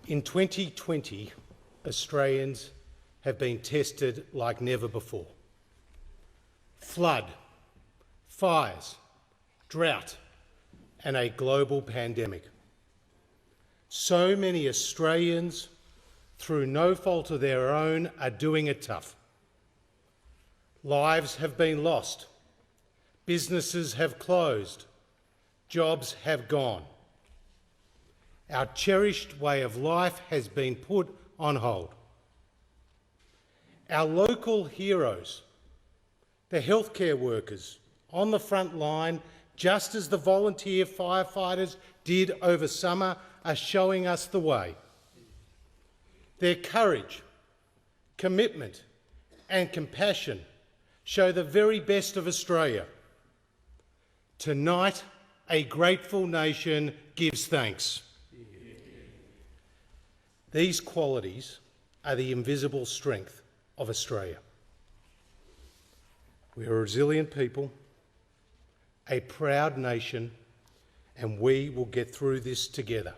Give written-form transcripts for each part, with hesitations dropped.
In 2020, Australians have been tested like never before. Flood, fires, drought, and a global pandemic. So many Australians, through no fault of their own, are doing it tough. Lives have been lost, businesses have closed, jobs have gone. Our cherished way of life has been put on hold. Our local heroes, the healthcare workers on the front line, just as the volunteer firefighters did over summer, are showing us the way. Their courage, commitment and compassion show the very best of Australia. Tonight, a grateful nation gives thanks. These qualities are the invisible strength of Australia. We are a resilient people, a proud nation, and we will get through this together.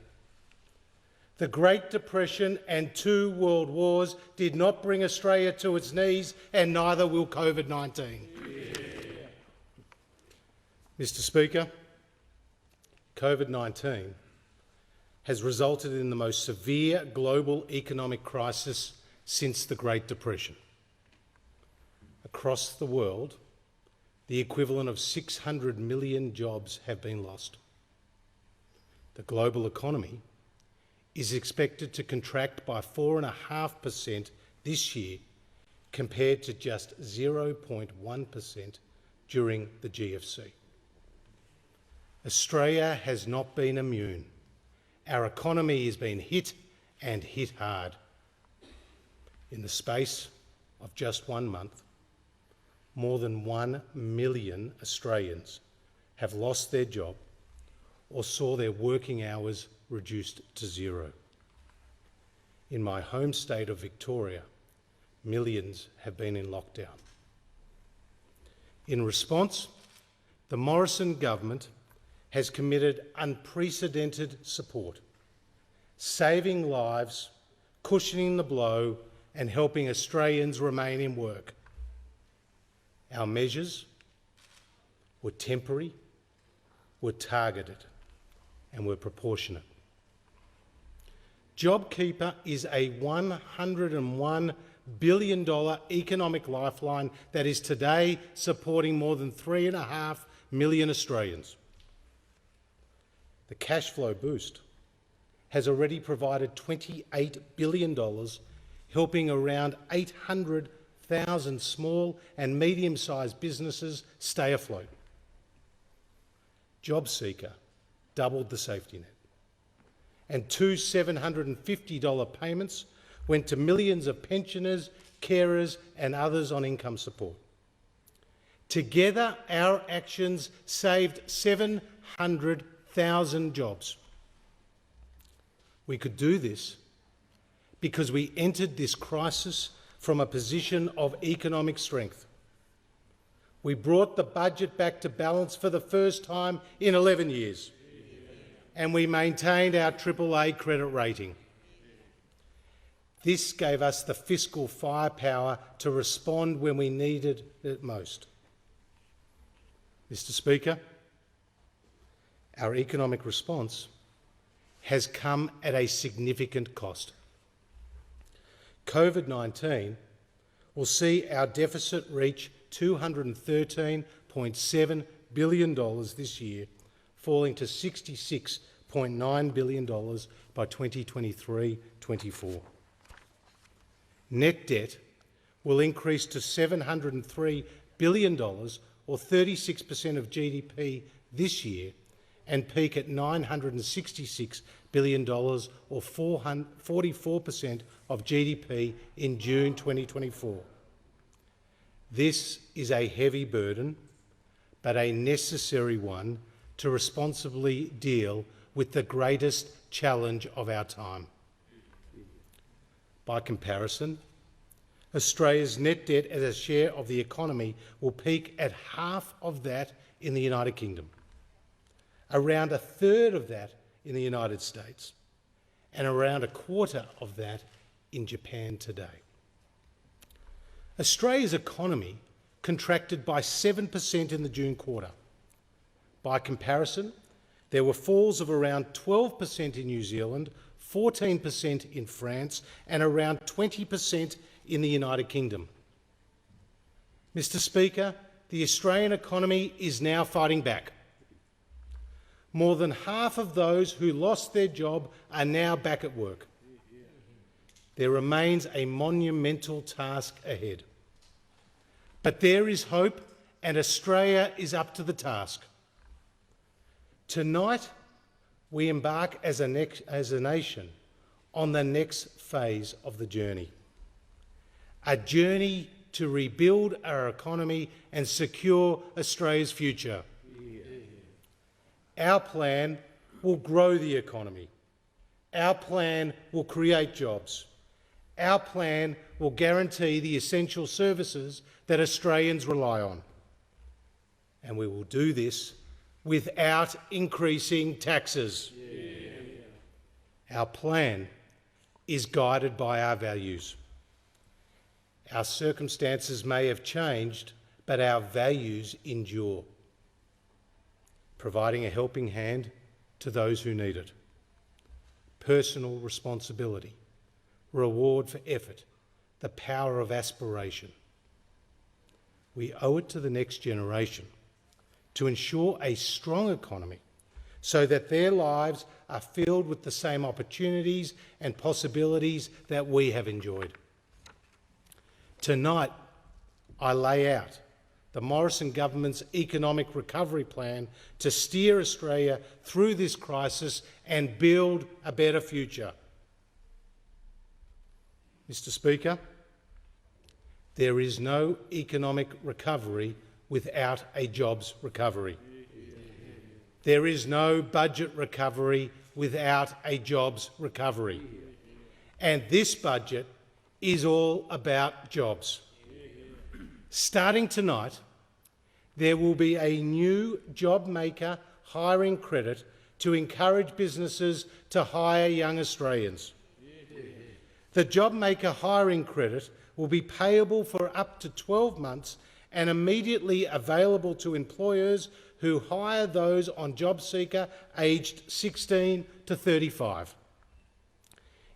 The Great Depression and 2 world wars did not bring Australia to its knees, and neither will COVID-19. Mr. Speaker, COVID-19 has resulted in the most severe global economic crisis since the Great Depression. Across the world, the equivalent of 600 million jobs have been lost. The global economy is expected to contract by 4.5% this year, compared to just 0.1% during the GFC. Australia has not been immune. Our economy has been hit, and hit hard. In the space of just 1 month, more than 1 million Australians have lost their job or saw their working hours reduced to 0. In my home state of Victoria, millions have been in lockdown. In response, the Morrison government has committed unprecedented support, saving lives, cushioning the blow, and helping Australians remain in work. Our measures were temporary, were targeted, and were proportionate. JobKeeper is a $101 billion economic lifeline that is today supporting more than 3.5 million Australians. The cash flow boost has already provided $28 billion, helping around 800,000 small and medium-sized businesses stay afloat. JobSeeker doubled the safety net, and 2 $750 payments went to millions of pensioners, carers and others on income support. Together, our actions saved 700,000 jobs. We could do this because we entered this crisis from a position of economic strength. We brought the budget back to balance for the first time in 11 years, and we maintained our AAA credit rating. This gave us the fiscal firepower to respond when we needed it most. Mr. Speaker, our economic response has come at a significant cost. COVID-19 will see our deficit reach $213.7 billion this year, falling to $66.9 billion by 2023-24. Net debt will increase to $703 billion, or 36% of GDP this year, and peak at $966 billion, or 44% of GDP in June 2024. This is a heavy burden, but a necessary one to responsibly deal with the greatest challenge of our time. By comparison, Australia's net debt as a share of the economy will peak at half of that in the United Kingdom, around a third of that in the United States, and around a quarter of that in Japan today. Australia's economy contracted by 7% in the June quarter. By comparison, there were falls of around 12% in New Zealand, 14% in France, and around 20% in the United Kingdom. Mr. Speaker, the Australian economy is now fighting back. More than half of those who lost their job are now back at work. There remains a monumental task ahead. But there is hope, and Australia is up to the task. Tonight, we embark as a nation on the next phase of the journey. A journey to rebuild our economy and secure Australia's future. Our plan will grow the economy. Our plan will create jobs. Our plan will guarantee the essential services that Australians rely on. And we will do this without increasing taxes. Our plan is guided by our values. Our circumstances may have changed, but our values endure. Providing a helping hand to those who need it. Personal responsibility. Reward for effort. The power of aspiration. We owe it to the next generation to ensure a strong economy so that their lives are filled with the same opportunities and possibilities that we have enjoyed. Tonight, I lay out the Morrison government's economic recovery plan to steer Australia through this crisis and build a better future. Mr. Speaker, there is no economic recovery without a jobs recovery. There is no budget recovery without a jobs recovery. And this budget is all about jobs. Starting tonight, there will be a new JobMaker hiring credit to encourage businesses to hire young Australians. The JobMaker hiring credit will be payable for up to 12 months and immediately available to employers who hire those on JobSeeker aged 16 to 35.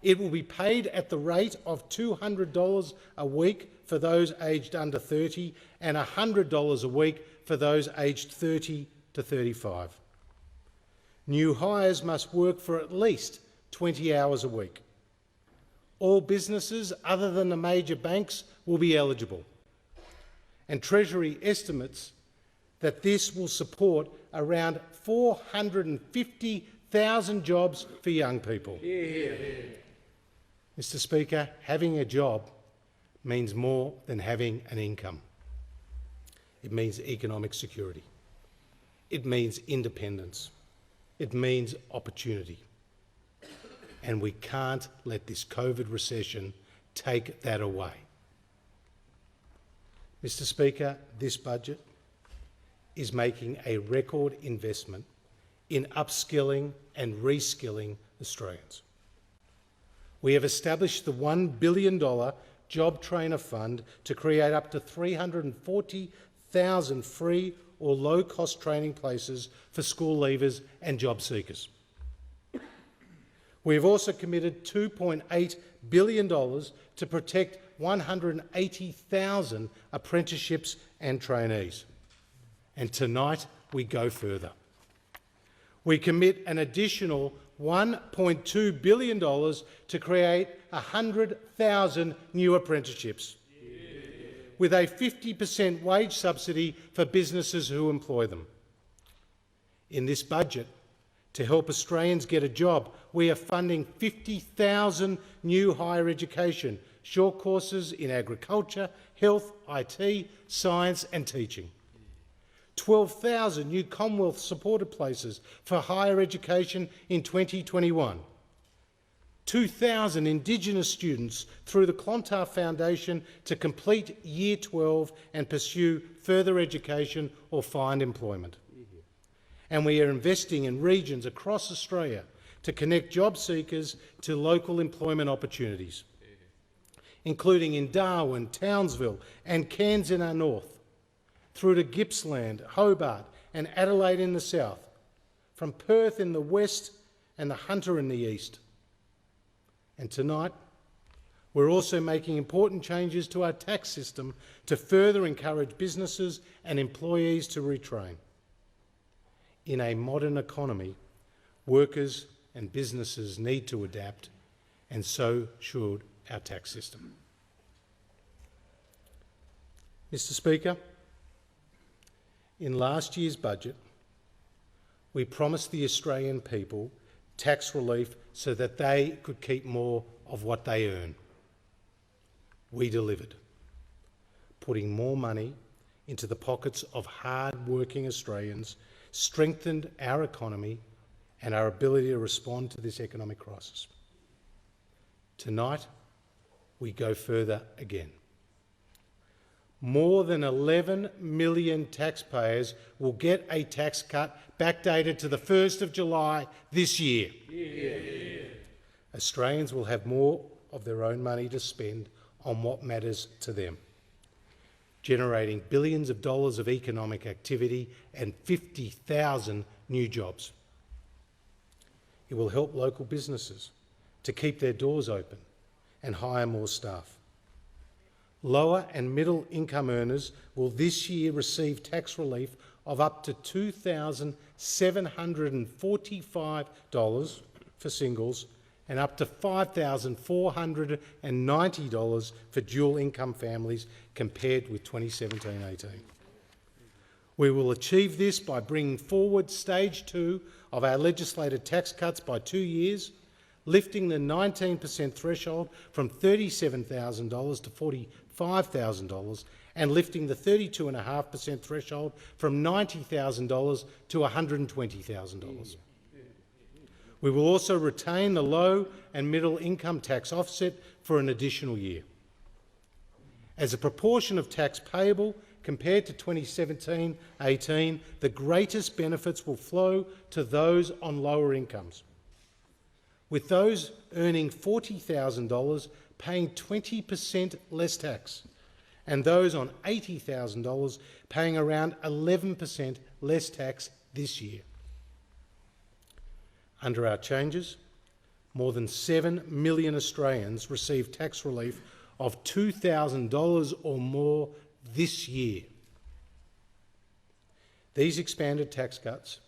It will be paid at the rate of $200 a week for those aged under 30 and $100 a week for those aged 30 to 35. New hires must work for at least 20 hours a week. All businesses other than the major banks will be eligible. And Treasury estimates that this will support around 450,000 jobs for young people. Mr. Speaker, having a job means more than having an income. It means economic security. It means independence. It means opportunity. And we can't let this COVID recession take that away. Mr. Speaker, this budget is making a record investment in upskilling and reskilling Australians. We have established the $1 billion Job Trainer Fund to create up to 340,000 free or low-cost training places for school leavers and job seekers. We have also committed $2.8 billion to protect 180,000 apprenticeships and trainees. And tonight we go further. We commit an additional $1.2 billion to create 100,000 new apprenticeships, with a 50% wage subsidy for businesses who employ them. In this budget, to help Australians get a job, we are funding 50,000 new higher education, short courses in agriculture, health, IT, science and teaching. 12,000 new Commonwealth supported places for higher education in 2021. 2,000 Indigenous students through the Clontarf Foundation to complete Year 12 and pursue further education or find employment. And we are investing in regions across Australia to connect job seekers to local employment opportunities, including in Darwin, Townsville and Cairns in our north, through to Gippsland, Hobart and Adelaide in the south, from Perth in the west and the Hunter in the east. And tonight, we're also making important changes to our tax system to further encourage businesses and employees to retrain. In a modern economy, workers and businesses need to adapt, and so should our tax system. Mr. Speaker, in last year's budget, we promised the Australian people tax relief so that they could keep more of what they earn. We delivered, putting more money into the pockets of hard-working Australians, strengthened our economy and our ability to respond to this economic crisis. Tonight, we go further again. More than 11 million taxpayers will get a tax cut backdated to the 1st of July this year. Yeah. Australians will have more of their own money to spend on what matters to them, generating billions of dollars of economic activity and 50,000 new jobs. It will help local businesses to keep their doors open and hire more staff. Lower and middle income earners will this year receive tax relief of up to $2,745 for singles and up to $5,490 for dual income families compared with 2017-18. We will achieve this by bringing forward stage 2 of our legislated tax cuts by 2 years, lifting the 19% threshold from $37,000 to $45,000 and lifting the 32.5% threshold from $90,000 to $120,000. We will also retain the low and middle income tax offset for an additional year. As a proportion of tax payable compared to 2017-18, the greatest benefits will flow to those on lower incomes, with those earning $40,000 paying 20% less tax, and those on $80,000 paying around 11% less tax this year. Under our changes, more than 7 million Australians receive tax relief of $2,000 or more this year. These expanded tax cuts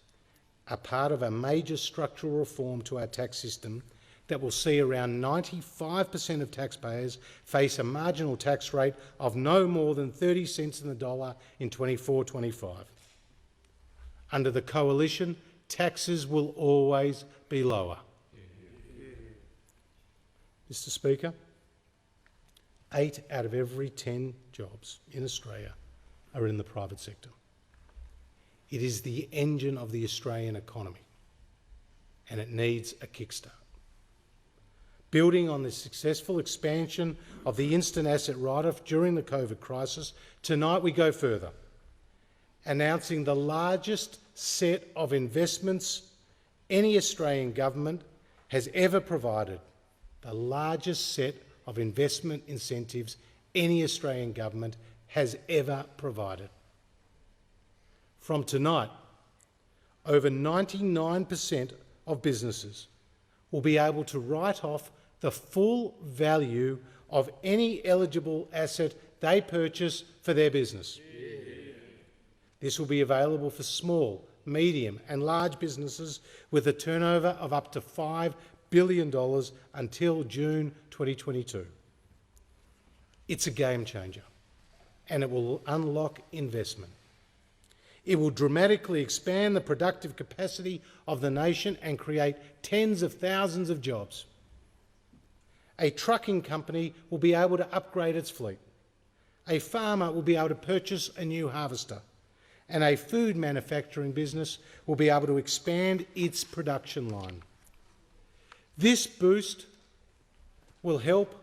are part of a major structural reform to our tax system that will see around 95% of taxpayers face a marginal tax rate of no more than 30 cents on the dollar in 24-25. Under the Coalition, taxes will always be lower. Mr. Speaker, 8 out of every 10 jobs in Australia are in the private sector. It is the engine of the Australian economy, and it needs a kickstart. Building on the successful expansion of the instant asset write-off during the COVID crisis, tonight we go further, announcing the largest set of investments any Australian government has ever provided, the largest set of investment incentives any Australian government has ever provided. From tonight, over 99% of businesses will be able to write off the full value of any eligible asset they purchase for their business. Yeah. This will be available for small, medium and large businesses with a turnover of up to $5 billion until June 2022. It's a game changer, and it will unlock investment. It will dramatically expand the productive capacity of the nation and create tens of thousands of jobs. A trucking company will be able to upgrade its fleet. A farmer will be able to purchase a new harvester. And a food manufacturing business will be able to expand its production line. This boost will help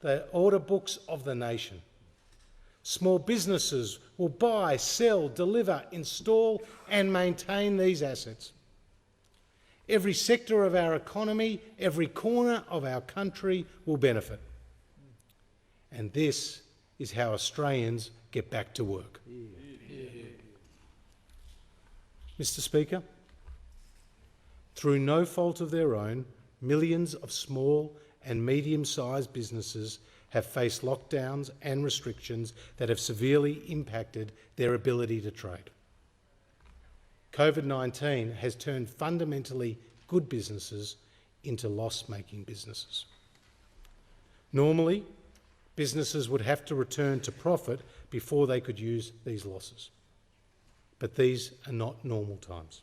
the order books of the nation. Small businesses will buy, sell, deliver, install and maintain these assets. Every sector of our economy, every corner of our country will benefit. And this is how Australians get back to work. Mr. Speaker, through no fault of their own, millions of small and medium-sized businesses have faced lockdowns and restrictions that have severely impacted their ability to trade. COVID-19 has turned fundamentally good businesses into loss-making businesses. Normally, businesses would have to return to profit before they could use these losses. But these are not normal times.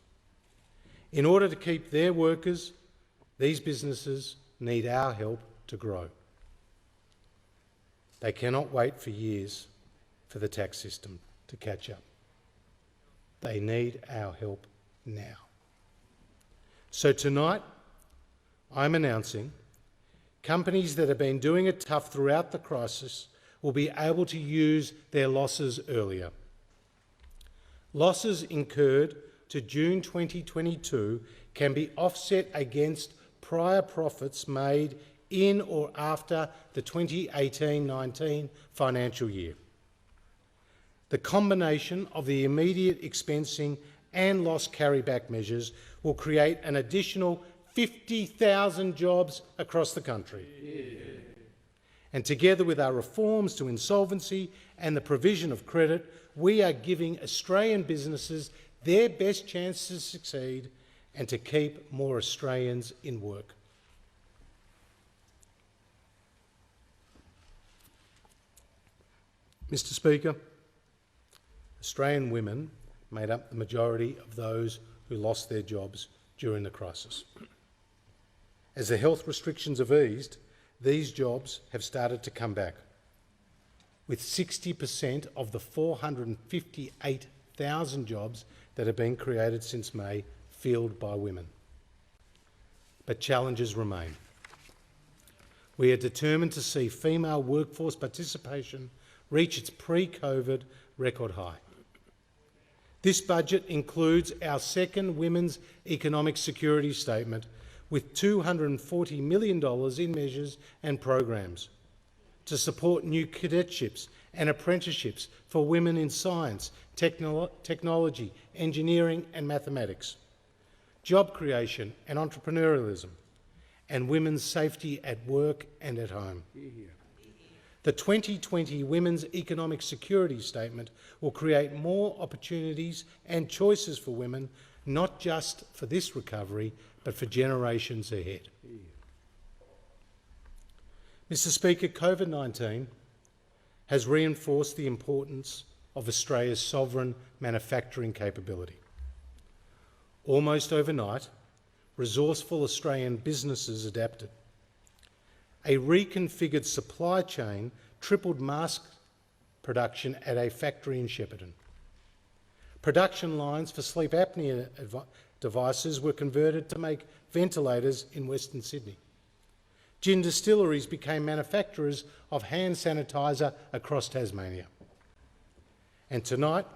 In order to keep their workers, these businesses need our help to grow. They cannot wait for years for the tax system to catch up. They need our help now. So tonight, I'm announcing companies that have been doing it tough throughout the crisis will be able to use their losses earlier. Losses incurred to June 2022 can be offset against prior profits made in or after the 2018-19 financial year. The combination of the immediate expensing and loss carryback measures will create an additional 50,000 jobs across the country. And together with our reforms to insolvency and the provision of credit, we are giving Australian businesses their best chance to succeed and to keep more Australians in work. Mr. Speaker, Australian women made up the majority of those who lost their jobs during the crisis. As the health restrictions have eased, these jobs have started to come back, with 60% of the 458,000 jobs that have been created since May filled by women. But challenges remain. We are determined to see female workforce participation reach its pre-COVID record high. This budget includes our second Women's Economic Security Statement with $240 million in measures and programs to support new cadetships and apprenticeships for women in science, technology, engineering and mathematics, job creation and entrepreneurialism, and women's safety at work and at home. The 2020 Women's Economic Security Statement will create more opportunities and choices for women, not just for this recovery, but for generations ahead. Mr. Speaker, COVID-19 has reinforced the importance of Australia's sovereign manufacturing capability. Almost overnight, resourceful Australian businesses adapted. A reconfigured supply chain tripled mask production at a factory in Shepparton. Production lines for sleep apnea devices were converted to make ventilators in Western Sydney. Gin distilleries became manufacturers of hand sanitizer across Tasmania. And tonight,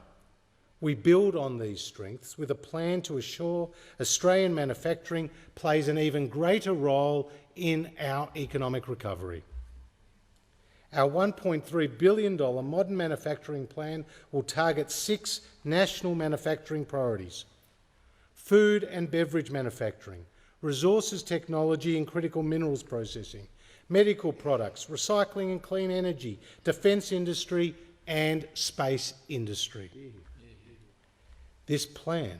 we build on these strengths with a plan to assure Australian manufacturing plays an even greater role in our economic recovery. Our $1.3 billion modern manufacturing plan will target 6 national manufacturing priorities: food and beverage manufacturing, resources technology and critical minerals processing, medical products, recycling and clean energy, defence industry and space industry. This plan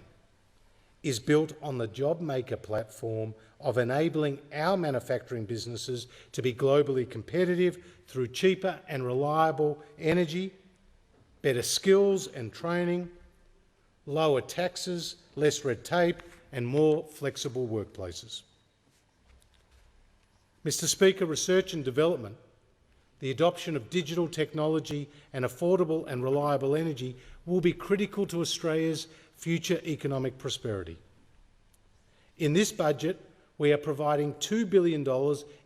is built on the JobMaker platform of enabling our manufacturing businesses to be globally competitive through cheaper and reliable energy, better skills and training, lower taxes, less red tape, and more flexible workplaces. Mr. Speaker, research and development, the adoption of digital technology and affordable and reliable energy will be critical to Australia's future economic prosperity. In this budget, we are providing $2 billion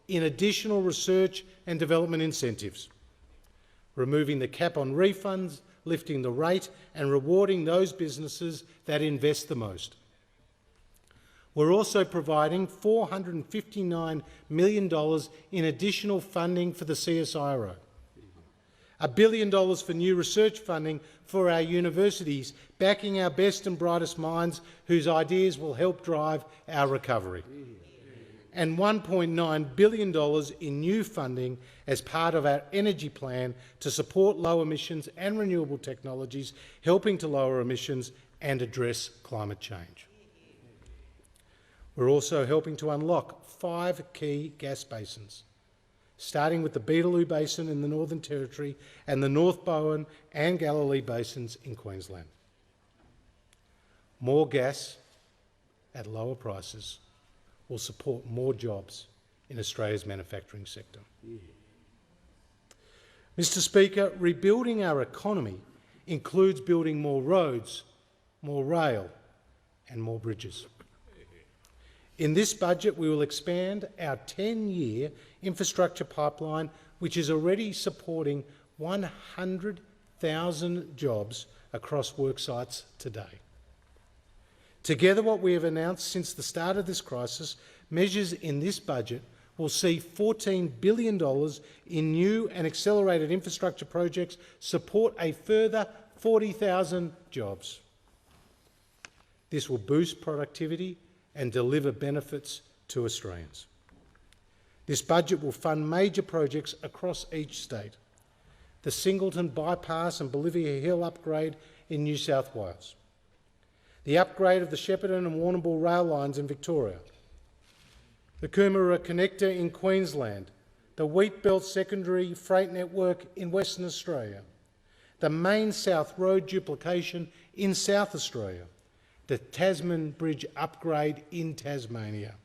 in additional research and development incentives, removing the cap on refunds, lifting the rate and rewarding those businesses that invest the most. We're also providing $459 million in additional funding for the CSIRO, $1 billion for new research funding for our universities, backing our best and brightest minds whose ideas will help drive our recovery, and $1.9 billion in new funding as part of our energy plan to support low emissions and renewable technologies, helping to lower emissions and address climate change. We're also helping to unlock 5 key gas basins, starting with the Beetaloo Basin in the Northern Territory and the North Bowen and Galilee Basins in Queensland. More gas at lower prices will support more jobs in Australia's manufacturing sector. Mr. Speaker, rebuilding our economy includes building more roads, more rail and more bridges. In this budget, we will expand our 10-year infrastructure pipeline, which is already supporting 100,000 jobs across work sites today. Together, what we have announced since the start of this crisis, measures in this budget will see $14 billion in new and accelerated infrastructure projects support a further 40,000 jobs. This will boost productivity and deliver benefits to Australians. This budget will fund major projects across each state. The Singleton Bypass and Bolivia Hill upgrade in New South Wales. The upgrade of the Shepparton and Warrnambool rail lines in Victoria. The Coomera Connector in Queensland. The Wheatbelt Secondary Freight Network in Western Australia. The Main South Road duplication in South Australia. The Tasman Bridge upgrade in Tasmania,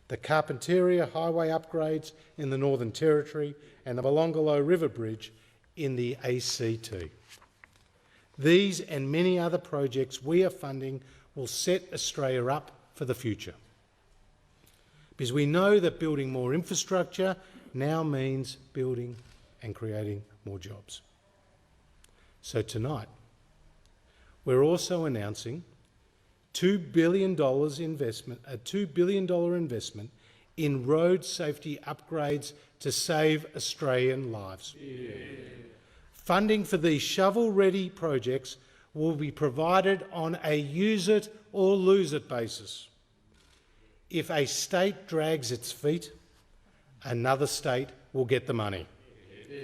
the Carpentaria Highway upgrades in the Northern Territory and the Molonglo River Bridge in the ACT. These and many other projects we are funding will set Australia up for the future, because we know that building more infrastructure now means building and creating more jobs. So tonight, we're also announcing $2 billion investment, a $2 billion investment in road safety upgrades to save Australian lives. Yeah. Funding for these shovel-ready projects will be provided on a use-it or lose-it basis. If a state drags its feet, another state will get the money. Yeah.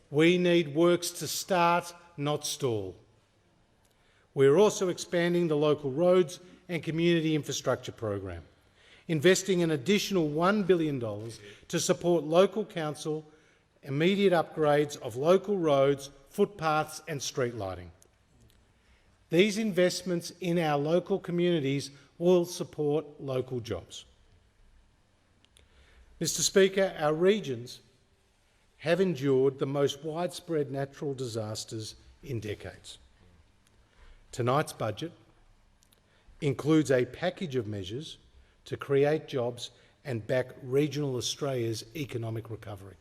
We need works to start, not stall. We're also expanding the local roads and community infrastructure program, investing an additional $1 billion to support local council immediate upgrades of local roads, footpaths and street lighting. These investments in our local communities will support local jobs. Mr. Speaker, our regions have endured the most widespread natural disasters in decades. Tonight's budget includes a package of measures to create jobs and back regional Australia's economic recovery.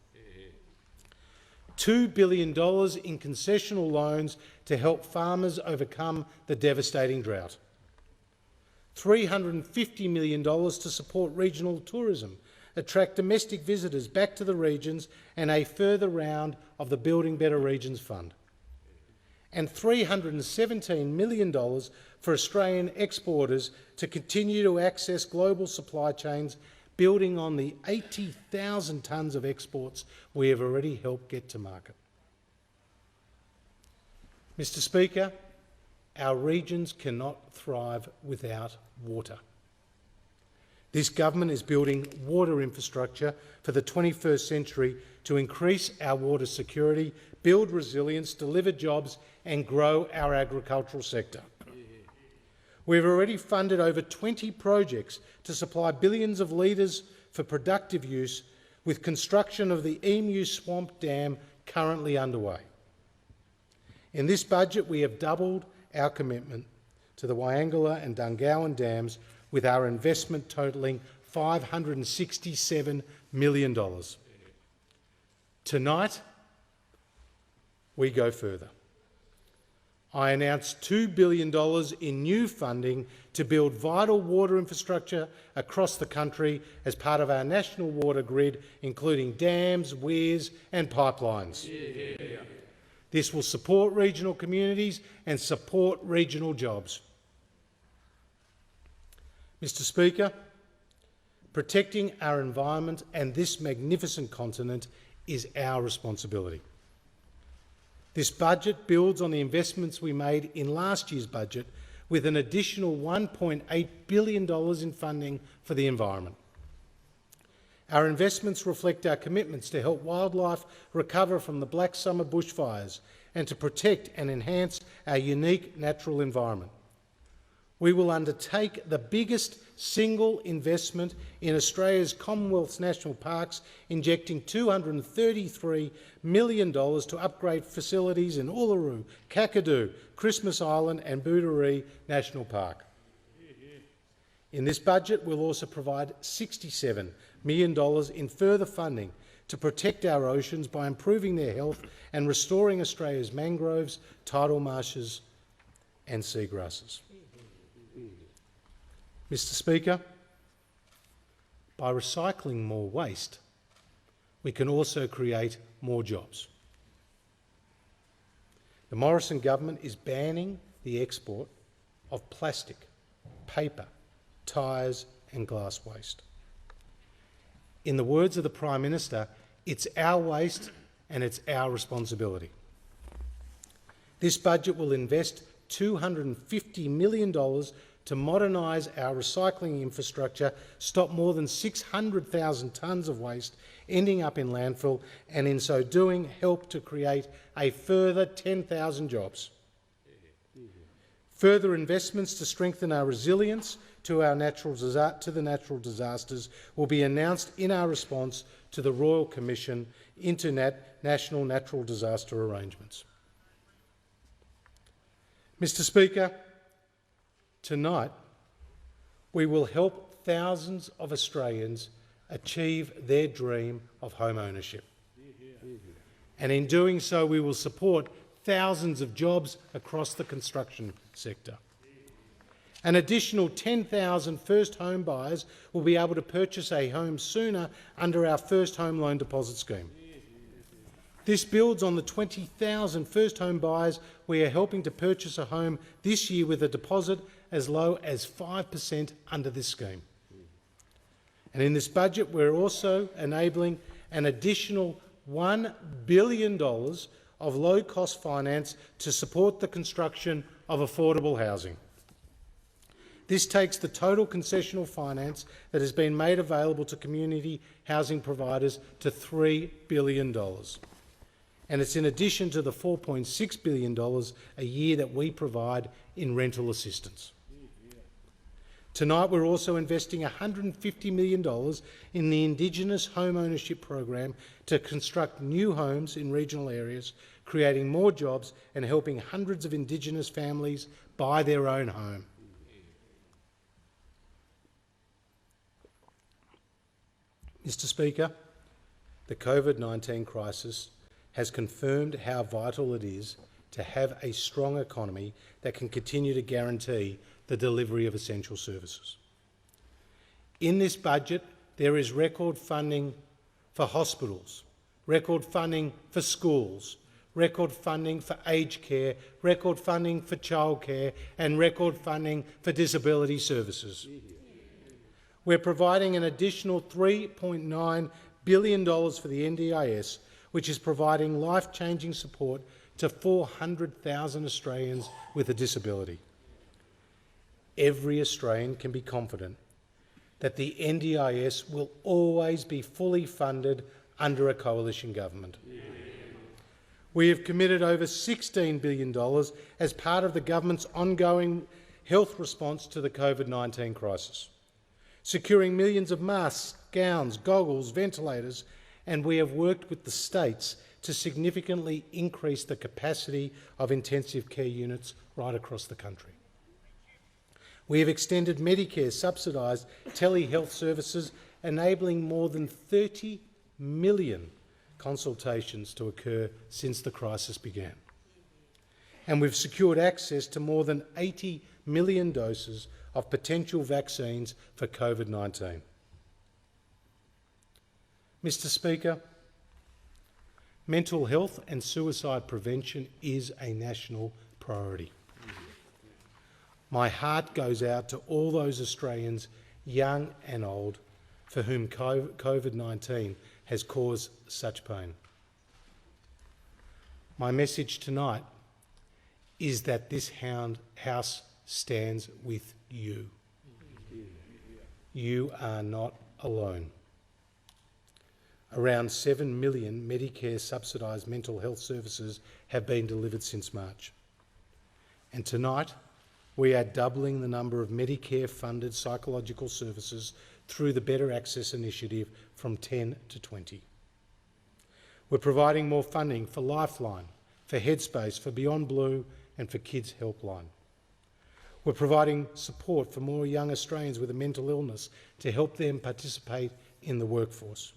$2 billion in concessional loans to help farmers overcome the devastating drought. $350 million to support regional tourism, attract domestic visitors back to the regions, and a further round of the Building Better Regions Fund. And $317 million for Australian exporters to continue to access global supply chains, building on the 80,000 tonnes of exports we have already helped get to market. Mr. Speaker, our regions cannot thrive without water. This government is building water infrastructure for the 21st century to increase our water security, build resilience, deliver jobs and grow our agricultural sector. We've already funded over 20 projects to supply billions of litres for productive use, with construction of the Emu Swamp Dam currently underway. In this budget, we have doubled our commitment to the Wyangala and Dungowan dams, with our investment totalling $567 million. Tonight, we go further. I announced $2 billion in new funding to build vital water infrastructure across the country as part of our national water grid, including dams, weirs and pipelines. Yeah. This will support regional communities and support regional jobs. Mr. Speaker, protecting our environment and this magnificent continent is our responsibility. This budget builds on the investments we made in last year's budget with an additional $1.8 billion in funding for the environment. Our investments reflect our commitments to help wildlife recover from the Black Summer bushfires and to protect and enhance our unique natural environment. We will undertake the biggest single investment in Australia's Commonwealth's national parks, injecting $233 million to upgrade facilities in Uluru, Kakadu, Christmas Island and Booderee National Park. In this budget, we'll also provide $67 million in further funding to protect our oceans by improving their health and restoring Australia's mangroves, tidal marshes and seagrasses. Mr. Speaker, by recycling more waste, we can also create more jobs. The Morrison government is banning the export of plastic, paper, tyres and glass waste. In the words of the Prime Minister, it's our waste and it's our responsibility. This budget will invest $250 million to modernise our recycling infrastructure, stop more than 600,000 tonnes of waste ending up in landfill, and in so doing help to create a further 10,000 jobs. Further investments to strengthen our resilience to the natural disasters will be announced in our response to the Royal Commission into National Natural Disaster Arrangements. Mr. Speaker, tonight we will help thousands of Australians achieve their dream of home ownership. And in doing so, we will support thousands of jobs across the construction sector. An additional 10,000 first home buyers will be able to purchase a home sooner under our first home loan deposit scheme. This builds on the 20,000 first home buyers we are helping to purchase a home this year with a deposit as low as 5% under this scheme. And in this budget, we're also enabling an additional $1 billion of low-cost finance to support the construction of affordable housing. This takes the total concessional finance that has been made available to community housing providers to $3 billion. And it's in addition to the $4.6 billion a year that we provide in rental assistance. Tonight we're also investing $150 million in the Indigenous Home Ownership Program to construct new homes in regional areas, creating more jobs and helping hundreds of Indigenous families buy their own home. Mr. Speaker, the COVID-19 crisis has confirmed how vital it is to have a strong economy that can continue to guarantee the delivery of essential services. In this budget, there is record funding for hospitals, record funding for schools, record funding for aged care, record funding for childcare, and record funding for disability services. We're providing an additional $3.9 billion for the NDIS, which is providing life-changing support to 400,000 Australians with a disability. Every Australian can be confident that the NDIS will always be fully funded under a coalition government. We have committed over $16 billion as part of the government's ongoing health response to the COVID-19 crisis, securing millions of masks, gowns, goggles, ventilators, and we have worked with the states to significantly increase the capacity of intensive care units right across the country. We have extended Medicare subsidised telehealth services, enabling more than 30 million consultations to occur since the crisis began. and we've secured access to more than 80 million doses of potential vaccines for COVID-19. Mr. Speaker, mental health and suicide prevention is a national priority. My heart goes out to all those Australians, young and old, for whom COVID-19 has caused such pain. My message tonight is that this House stands with you. You are not alone. Around 7 million Medicare subsidised mental health services have been delivered since March. And tonight, we are doubling the number of Medicare-funded psychological services through the Better Access Initiative from 10 to 20. We're providing more funding for Lifeline, for Headspace, for Beyond Blue and for Kids Helpline. We're providing support for more young Australians with a mental illness to help them participate in the workforce.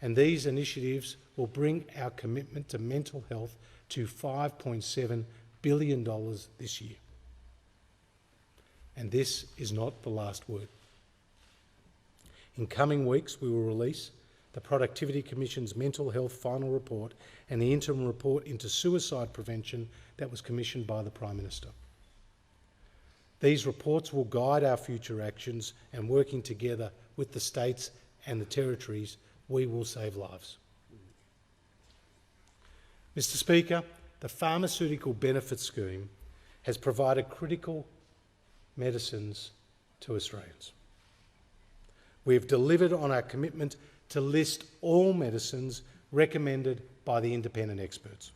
And these initiatives will bring our commitment to mental health to $5.7 billion this year. And this is not the last word. In coming weeks, we will release the Productivity Commission's Mental Health Final Report and the interim report into suicide prevention that was commissioned by the Prime Minister. These reports will guide our future actions, and working together with the states and the territories, we will save lives. Mr. Speaker, the Pharmaceutical Benefits Scheme has provided critical medicines to Australians. We have delivered on our commitment to list all medicines recommended by the independent experts,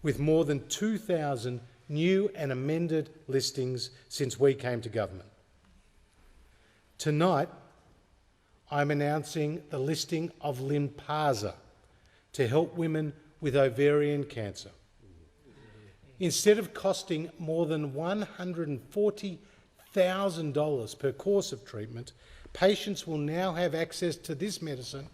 with more than 2,000 new and amended listings since we came to government. Tonight, I'm announcing the listing of Lynparza to help women with ovarian cancer. Instead of costing more than $140,000 per course of treatment, patients will now have access to this medicine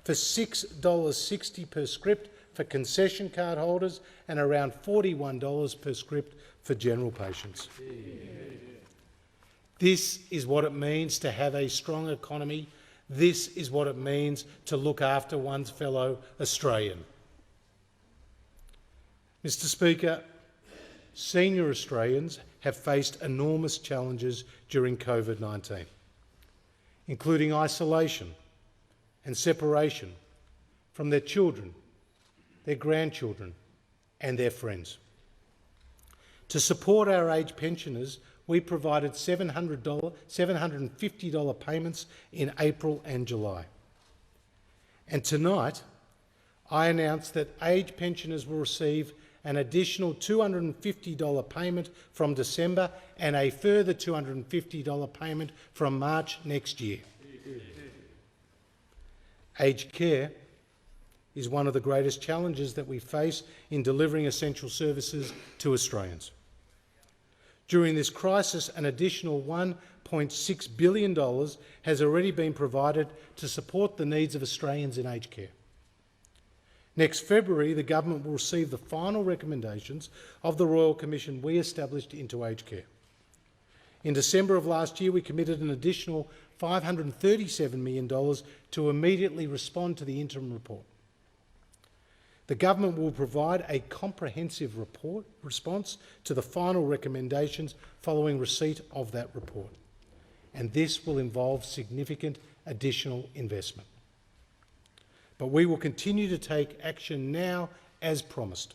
for $6.60 per script for concession card holders and around $41 per script for general patients. This is what it means to have a strong economy. This is what it means to look after one's fellow Australian. Mr. Speaker, senior Australians have faced enormous challenges during COVID-19, including isolation and separation from their children, their grandchildren and their friends. To support our aged pensioners, we provided $750 payments in April and July. And tonight, I announced that aged pensioners will receive an additional $250 payment from December and a further $250 payment from March next year. Aged care is one of the greatest challenges that we face in delivering essential services to Australians. During this crisis, an additional $1.6 billion has already been provided to support the needs of Australians in aged care. Next February, the government will receive the final recommendations of the Royal Commission we established into aged care. In December of last year, we committed an additional $537 million to immediately respond to the interim report. The government will provide a comprehensive response to the final recommendations following receipt of that report, and this will involve significant additional investment. But we will continue to take action now as promised.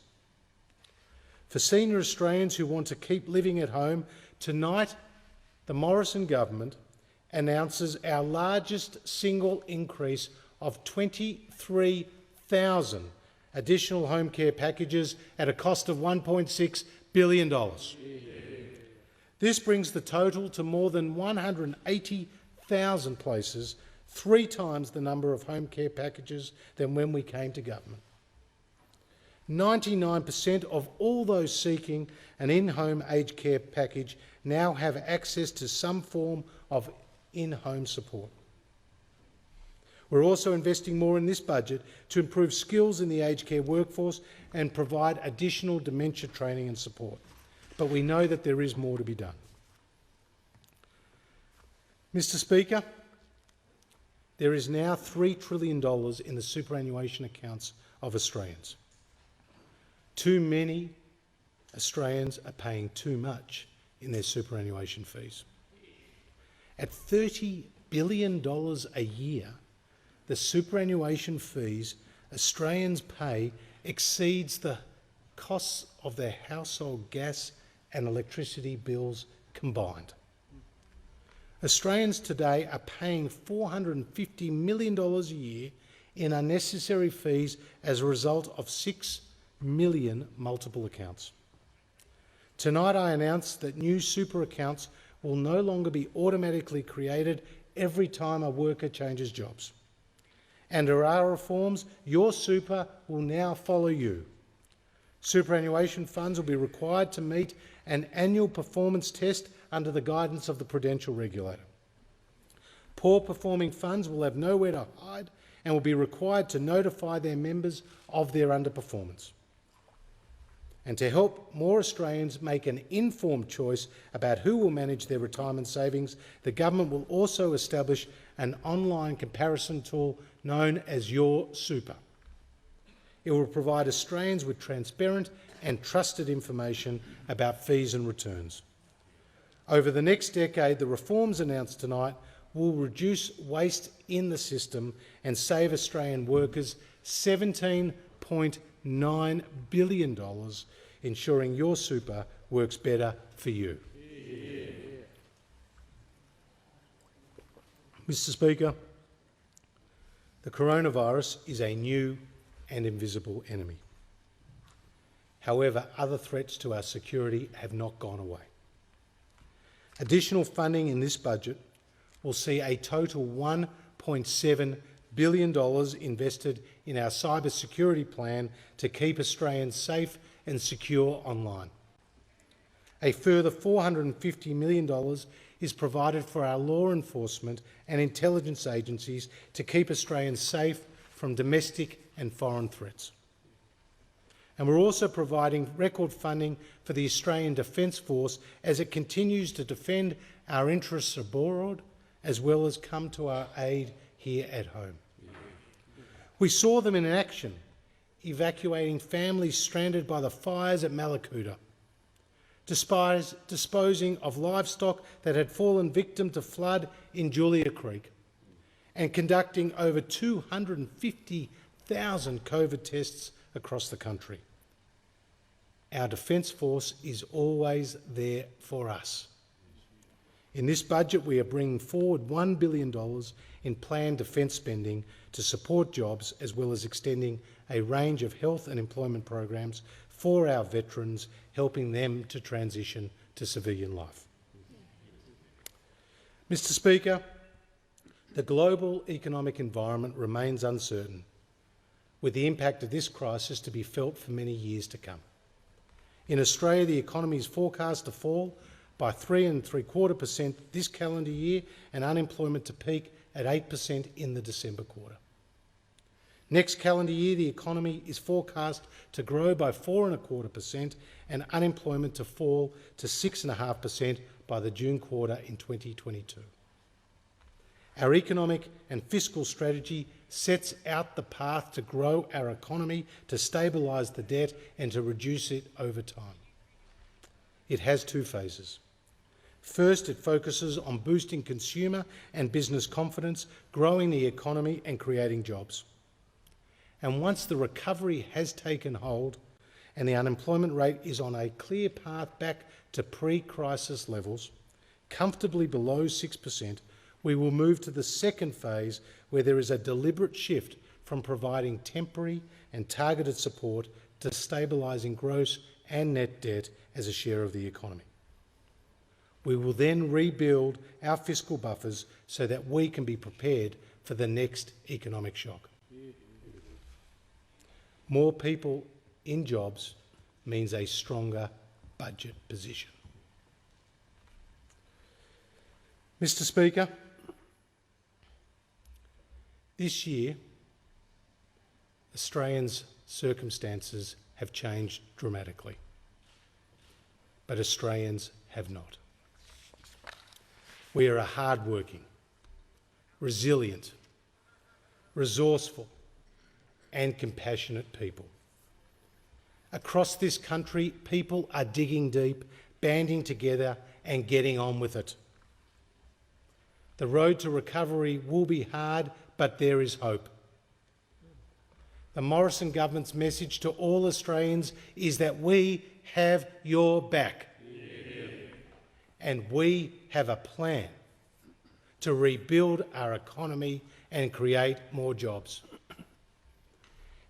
For senior Australians who want to keep living at home, tonight the Morrison government announces our largest single increase of 23,000 additional home care packages at a cost of $1.6 billion. This brings the total to more than 180,000 places, 3 times the number of home care packages than when we came to government. 99% of all those seeking an in-home aged care package now have access to some form of in-home support. We're also investing more in this budget to improve skills in the aged care workforce and provide additional dementia training and support. But we know that there is more to be done. Mr. Speaker, there is now $3 trillion in the superannuation accounts of Australians. Too many Australians are paying too much in their superannuation fees. At $30 billion a year, the superannuation fees Australians pay exceeds the costs of their household gas and electricity bills combined. Australians today are paying $450 million a year in unnecessary fees as a result of 6 million multiple accounts. Tonight I announce that new super accounts will no longer be automatically created every time a worker changes jobs. Under our reforms, your super will now follow you. Superannuation funds will be required to meet an annual performance test under the guidance of the Prudential Regulator. Poor performing funds will have nowhere to hide and will be required to notify their members of their underperformance. And to help more Australians make an informed choice about who will manage their retirement savings, the government will also establish an online comparison tool known as Your Super. It will provide Australians with transparent and trusted information about fees and returns. Over the next decade, the reforms announced tonight will reduce waste in the system and save Australian workers $17.9 billion, ensuring your super works better for you. Yeah. Mr. Speaker, the coronavirus is a new and invisible enemy. However, other threats to our security have not gone away. Additional funding in this budget will see a total $1.7 billion invested in our cyber security plan to keep Australians safe and secure online. A further $450 million is provided for our law enforcement and intelligence agencies to keep Australians safe from domestic and foreign threats. And we're also providing record funding for the Australian Defence Force as it continues to defend our interests abroad as well as come to our aid here at home. We saw them in action, evacuating families stranded by the fires at Malakuta, disposing of livestock that had fallen victim to flood in Julia Creek, and conducting over 250,000 COVID tests across the country. Our Defence Force is always there for us. In this budget, we are bringing forward $1 billion in planned defence spending to support jobs, as well as extending a range of health and employment programs for our veterans, helping them to transition to civilian life. Mr. Speaker, the global economic environment remains uncertain, with the impact of this crisis to be felt for many years to come. In Australia, the economy is forecast to fall by 3.75% this calendar year and unemployment to peak at 8% in the December quarter. Next calendar year, the economy is forecast to grow by 4.25% and unemployment to fall to 6.5% by the June quarter in 2022. Our economic and fiscal strategy sets out the path to grow our economy, to stabilise the debt and to reduce it over time. It has two phases. First, it focuses on boosting consumer and business confidence, growing the economy and creating jobs. And once the recovery has taken hold and the unemployment rate is on a clear path back to pre-crisis levels, comfortably below 6%, we will move to the second phase, where there is a deliberate shift from providing temporary and targeted support to stabilising gross and net debt as a share of the economy. We will then rebuild our fiscal buffers so that we can be prepared for the next economic shock. More people in jobs means a stronger budget position. Mr. Speaker, This year, Australians' circumstances have changed dramatically, but Australians have not. We are a hard-working, resilient, resourceful and compassionate people. Across this country, people are digging deep, banding together and getting on with it. The road to recovery will be hard, but there is hope. The Morrison government's message to all Australians is that we have your back. Yeah. And we have a plan to rebuild our economy and create more jobs.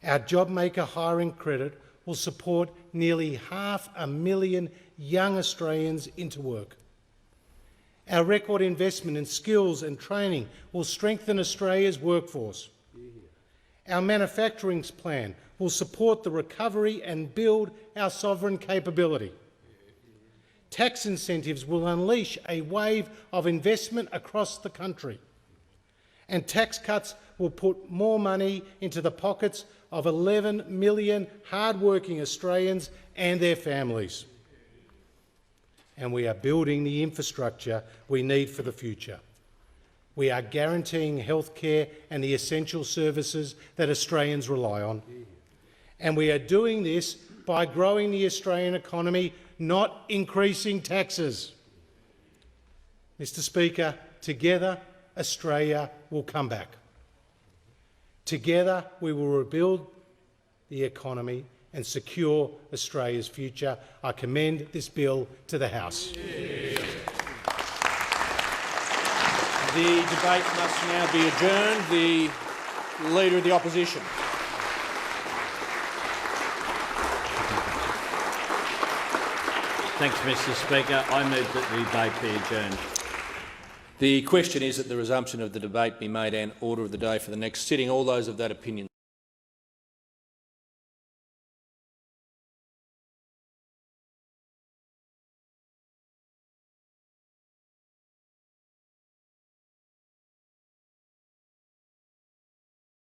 Our JobMaker hiring credit will support nearly 500,000 young Australians into work. Our record investment in skills and training will strengthen Australia's workforce. Our manufacturing plan will support the recovery and build our sovereign capability. Tax incentives will unleash a wave of investment across the country. And tax cuts will put more money into the pockets of 11 million hard-working Australians and their families. And we are building the infrastructure we need for the future. We are guaranteeing healthcare and the essential services that Australians rely on. And we are doing this by growing the Australian economy, not increasing taxes. Mr. Speaker, together Australia will come back. Together we will rebuild the economy and secure Australia's future. I commend this bill to the House. Yeah. The debate must now be adjourned. The Leader of the Opposition. Thanks, Mr. Speaker. I move that the debate be adjourned. The question is that the resumption of the debate be made an order of the day for the next sitting. All those of that opinion